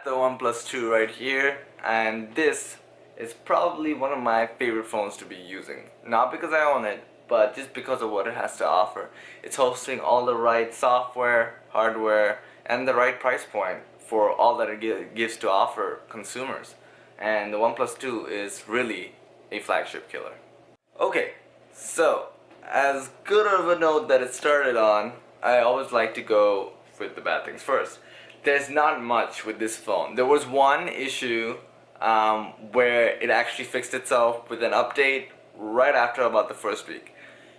got the OnePlus 2 right here, and this is probably one of my favorite phones to be using. Not because I own it, but just because of what it has to offer. It's hosting all the right software, hardware, and the right price point for all that it gives to offer consumers. And the OnePlus 2 is really a flagship killer. Okay, so as good of a note that it started on, I always like to go with the bad things first. There's not much with this phone. There was one issue where it actually fixed itself with an update right after about the first week.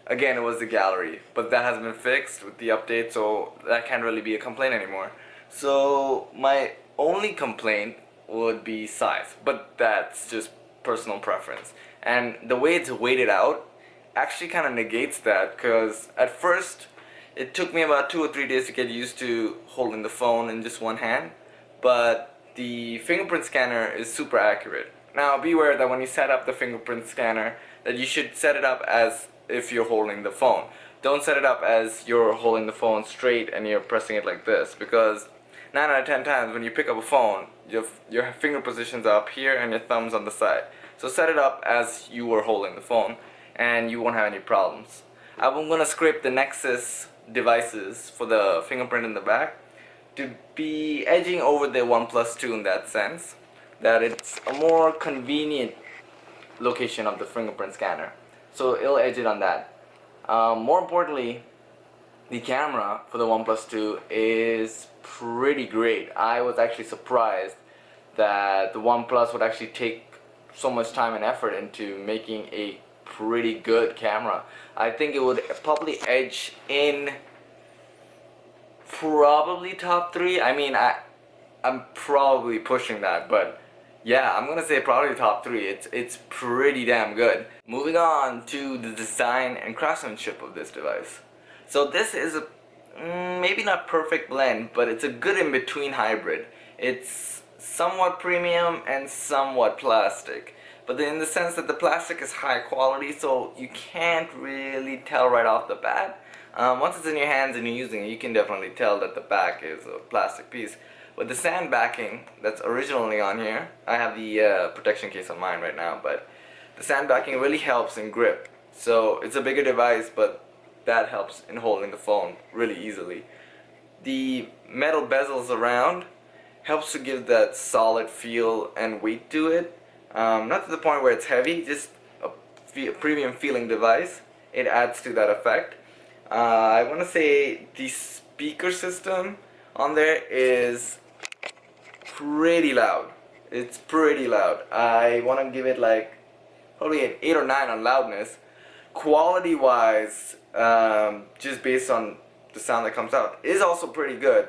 Again, it was the gallery, but that has been fixed with the update, so that can't really be a complaint anymore. So my only complaint would be size, but that's just personal preference. And the way it's weighted out actually kind of negates that, because at first it took me about 2 or 3 days to get used to holding the phone in just one hand, but the fingerprint scanner is super accurate. Now beware that when you set up the fingerprint scanner, that you should set it up as if you're holding the phone. Don't set it up as you're holding the phone straight and you're pressing it like this, because 9 out of 10 times when you pick up a phone, your finger positions are up here and your thumb's on the side. So set it up as you were holding the phone and you won't have any problems. I'm going to scrape the Nexus devices for the fingerprint in the back to be edging over the OnePlus 2 in that sense, that it's a more convenient location of the fingerprint scanner. So it'll edge it on that. More importantly, the camera for the OnePlus 2 is pretty great. I was actually surprised that the OnePlus would actually take so much time and effort into making a pretty good camera. I think it would probably edge in probably top 3. I mean, I'm probably pushing that, but yeah, I'm gonna say probably top 3. It's pretty damn good. Moving on to the design and craftsmanship of this device. So this is a maybe not perfect blend, but it's a good in-between hybrid. It's somewhat premium and somewhat plastic, but in the sense that the plastic is high quality, so you can't really tell right off the bat. Once it's in your hands and you're using it, you can definitely tell that the back is a plastic piece. With the sand backing that's originally on here, I have the protection case on mine right now, but the sand backing really helps in grip. So it's a bigger device, but that helps in holding the phone really easily. The metal bezels around helps to give that solid feel and weight to it. Not to the point where it's heavy, just a premium feeling device. It adds to that effect. I want to say the speaker system on there is pretty loud. It's pretty loud. I want to give it like probably an 8 or 9 on loudness. Quality wise, just based on the sound that comes out, is also pretty good.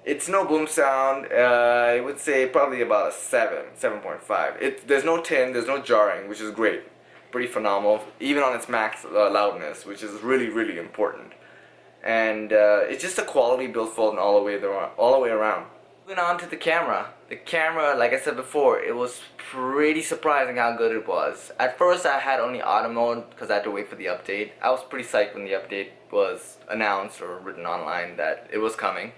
It's no boom sound. I would say probably about a 7.5. There's no tin, there's no jarring, which is great. Pretty phenomenal, even on its max loudness, which is really important. And it's just a quality build phone all the way around. Moving on to the camera. The camera, like I said before, it was pretty surprising how good it was. At first I had only auto mode because I had to wait for the update. I was pretty psyched when the update was announced or written online that it was coming.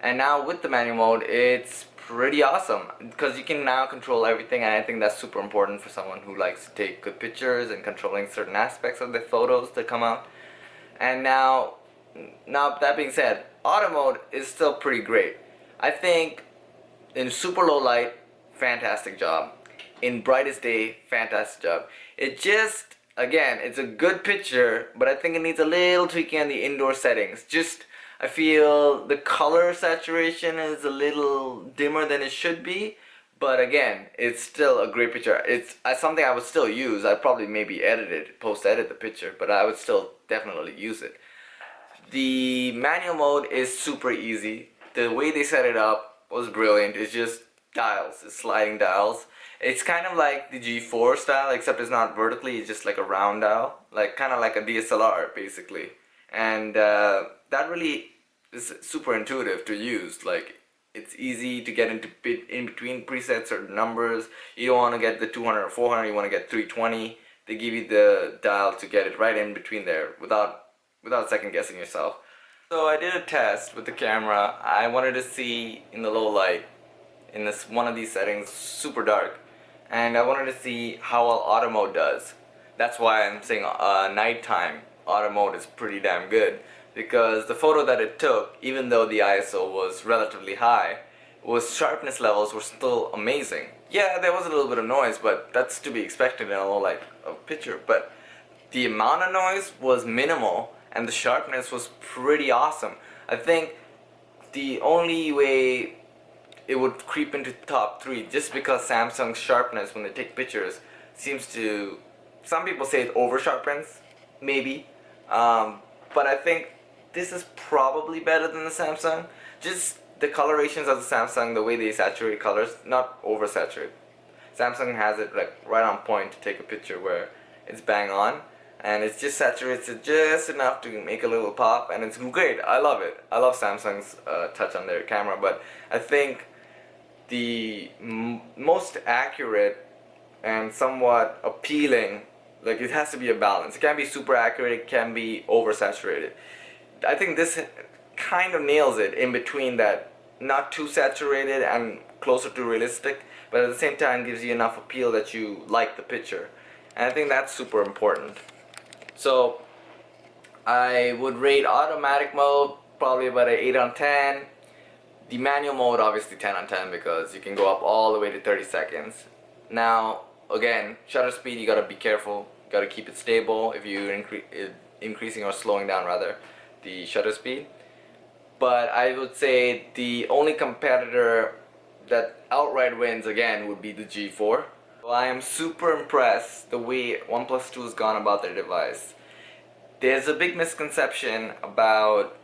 And now with the manual mode, it's pretty awesome because you can now control everything, and I think that's super important for someone who likes to take good pictures and controlling certain aspects of the photos that come out. And now that being said, auto mode is still pretty great. I think in super low light, fantastic job. In brightest day, fantastic job. It just, again, it's a good picture, but I think it needs a little tweaking on the indoor settings. I feel the color saturation is a little dimmer than it should be, but again, it's still a great picture. It's something I would still use. I'd probably maybe post-edit the picture, but I would still definitely use it. The manual mode is super easy. The way they set it up was brilliant. It's just dials, it's sliding dials. It's kind of like the G4 style, except it's not vertically, it's just like a round dial, kind of like a DSLR basically. And that really is super intuitive to use. Like, it's easy to get in between presets or numbers. You don't want to get the 200 or 400, you want to get 320. They give you the dial to get it right in between there without second guessing yourself. So I did a test with the camera. I wanted to see in the low light in this one of these settings, super dark, and I wanted to see how well auto mode does. That's why I'm saying nighttime auto mode is pretty damn good, because the photo that it took, even though the ISO was relatively high, was sharpness levels were still amazing. Yeah, there was a little bit of noise, but that's to be expected in a low light picture. But the amount of noise was minimal, and the sharpness was pretty awesome. I think the only way it would creep into top 3, just because Samsung's sharpness when they take pictures seems to, some people say it over sharpens, maybe, but I think this is probably better than the Samsung. Just the colorations of the Samsung, the way they saturate colors, not oversaturate. Samsung has it like right on point to take a picture where it's bang on, and it just saturates it just enough to make a little pop, and it's great. I love it. I love Samsung's touch on their camera, but I think the most accurate and somewhat appealing, like, it has to be a balance. It can't be super accurate, it can be oversaturated. I think this kind of nails it in between that, not too saturated and closer to realistic, but at the same time gives you enough appeal that you like the picture. And I think that's super important. So I would rate automatic mode probably about an 8 on 10. The manual mode obviously 10 on 10, because you can go up all the way to 30 seconds. Now again, shutter speed, you gotta be careful, you gotta keep it stable if you're increasing or slowing down rather the shutter speed. But I would say the only competitor that outright wins again would be the G4. So I am super impressed the way OnePlus 2 has gone about their device. There's a big misconception about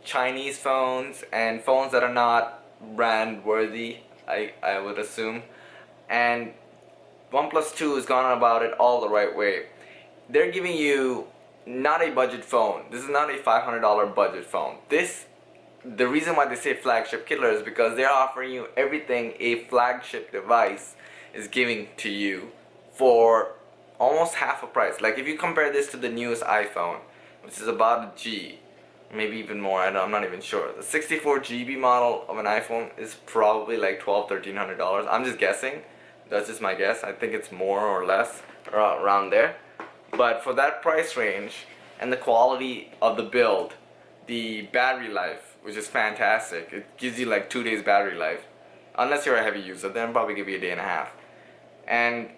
Chinese phones and phones that are not brand worthy, I would assume, and OnePlus 2 has gone about it all the right way. They're giving you not a budget phone. This is not a $500 budget phone. The reason why they say flagship killer is because they're offering you everything a flagship device is giving to you for almost half a price. Like, if you compare this to the newest iPhone, which is about a G, maybe even more, I'm not even sure. The 64 GB model of an iPhone is probably like $1,200–$1,300. I'm just guessing. That's just my guess. I think it's more or less, around there. But for that price range and the quality of the build, the battery life, which is fantastic. It gives you like 2 days battery life. Unless you're a heavy user, then probably give you a day and a half. And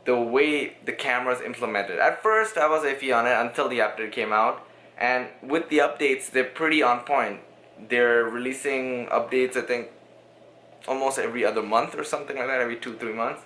the way the camera is implemented. At first I was iffy on it until the update came out. And with the updates, they're pretty on point. They're releasing updates, I think, almost every other month or something like that, every 2-3 months.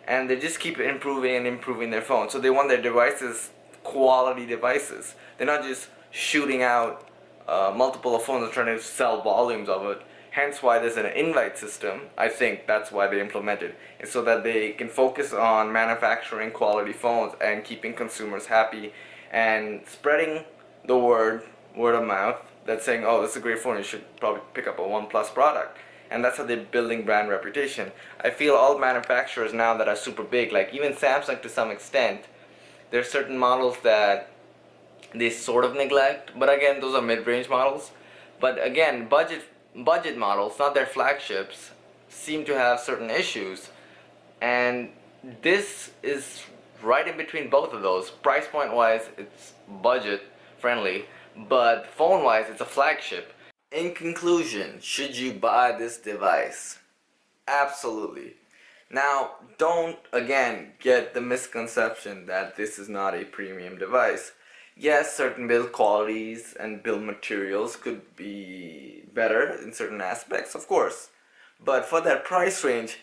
And they just keep improving and improving their phone. So they want their devices quality devices. They're not just shooting out multiple phones and trying to sell volumes of it. Hence why there's an invite system. I think that's why they implemented it, so that they can focus on manufacturing quality phones and keeping consumers happy and spreading the word of mouth that's saying, oh, this is a great phone, you should probably pick up a OnePlus product. And that's how they're building brand reputation. I feel all manufacturers now that are super big, like even Samsung to some extent, there's certain models that they sort of neglect, but again, those are mid-range models. But again, budget models, not their flagships, seem to have certain issues, and this is right in between both of those. Price point wise, it's budget friendly, but phone wise, it's a flagship. In conclusion, should you buy this device? Absolutely. Now, don't again get the misconception that this is not a premium device. Yes, certain build qualities and build materials could be better in certain aspects, of course. But for that price range,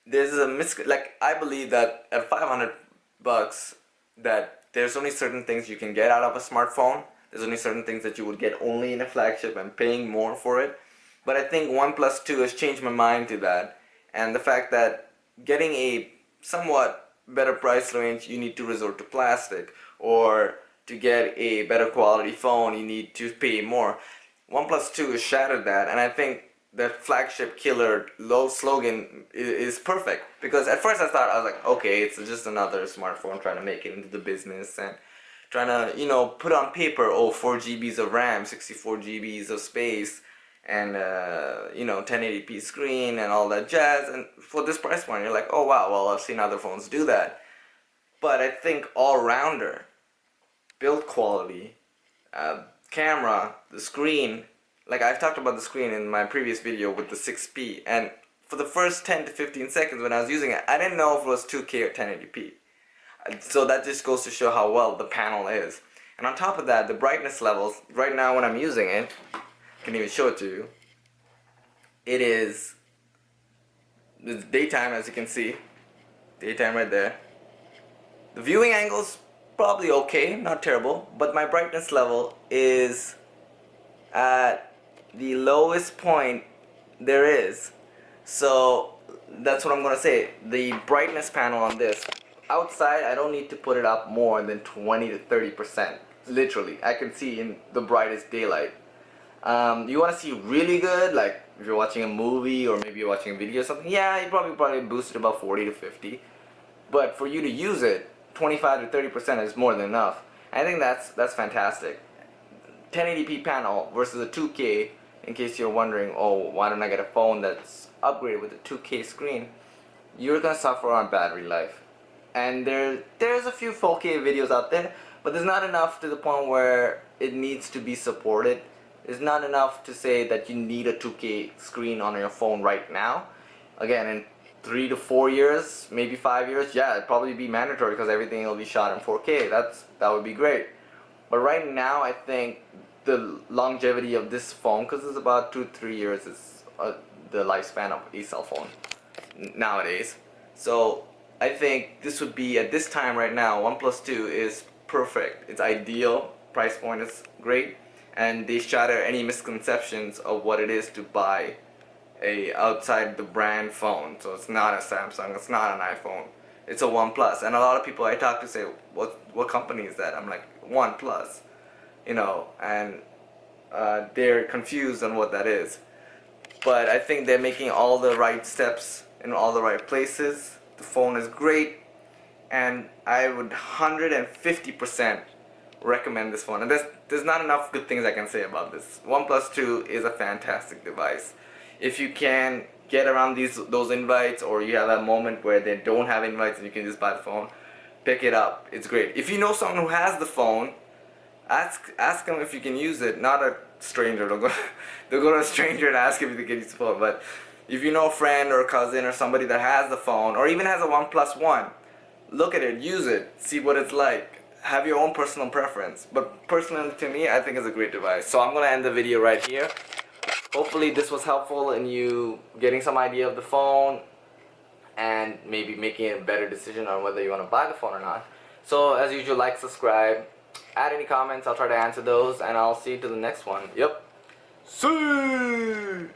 there's a like, I believe that at 500 bucks, that there's only certain things you can get out of a smartphone. There's only certain things that you would get only in a flagship and paying more for it. But I think OnePlus 2 has changed my mind to that. And the fact that getting a somewhat better price range, you need to resort to plastic, or to get a better quality phone, you need to pay more. OnePlus 2 has shattered that, and I think that flagship killer low slogan is perfect. Because at first I was like, okay, it's just another smartphone trying to make it into the business and trying to, put on paper, oh, 4 GBs of RAM, 64 GBs of space, and you know, 1080p screen and all that jazz. And for this price point, you're like, oh wow, well, I've seen other phones do that. But I think all-rounder, build quality, camera, the screen, like I've talked about the screen in my previous video with the 6p, and for the first 10 to 15 seconds when I was using it, I didn't know if it was 2K or 1080p. So that just goes to show how well the panel is. And on top of that, the brightness levels, right now when I'm using it, I can even show it to you, it is, it's daytime, as you can see, daytime right there. The viewing angle's probably okay, not terrible, but my brightness level is at the lowest point there is. So that's what I'm gonna say. The brightness panel on this, outside I don't need to put it up more than 20 to 30%. Literally, I can see in the brightest daylight. You want to see really good, like if you're watching a movie or maybe you're watching a video or something, yeah, you probably boost it about 40 to 50. But for you to use it, 25 to 30% is more than enough. I think that's fantastic. 1080p panel versus a 2K, in case you're wondering, oh, why don't I get a phone that's upgraded with a 2K screen? You're gonna suffer on battery life. And there's a few 4K videos out there, but there's not enough to the point where it needs to be supported. There's not enough to say that you need a 2K screen on your phone right now. Again, in 3 to 4 years, maybe 5 years, yeah, it'd probably be mandatory because everything will be shot in 4K. That would be great. But right now, I think the longevity of this phone, because it's about 2-3 years, is the lifespan of a cell phone nowadays. So I think this would be, at this time right now, OnePlus 2 is perfect. It's ideal. Price point is great, and they shatter any misconceptions of what it is to buy a outside the brand phone. So it's not a Samsung, it's not an iPhone, it's a OnePlus. And a lot of people I talk to say, what company is that? I'm like, OnePlus, you know, and they're confused on what that is. But I think they're making all the right steps in all the right places. The phone is great, and I would 150% recommend this phone. And there's not enough good things I can say about this. OnePlus 2 is a fantastic device. If you can get around those invites, or you have a moment where they don't have invites and you can just buy the phone, pick it up. It's great. If you know someone who has the phone, ask them if you can use it. Not a stranger. Don't go to a stranger and ask if they can use the phone. But if you know a friend or a cousin or somebody that has the phone, or even has a OnePlus One, look at it, use it, see what it's like. Have your own personal preference. But personally, to me, I think it's a great device. So I'm gonna end the video right here. Hopefully this was helpful in you getting some idea of the phone and maybe making a better decision on whether you want to buy the phone or not. So as usual, like, subscribe, add any comments, I'll try to answer those, and I'll see you to the next one. Yep. See.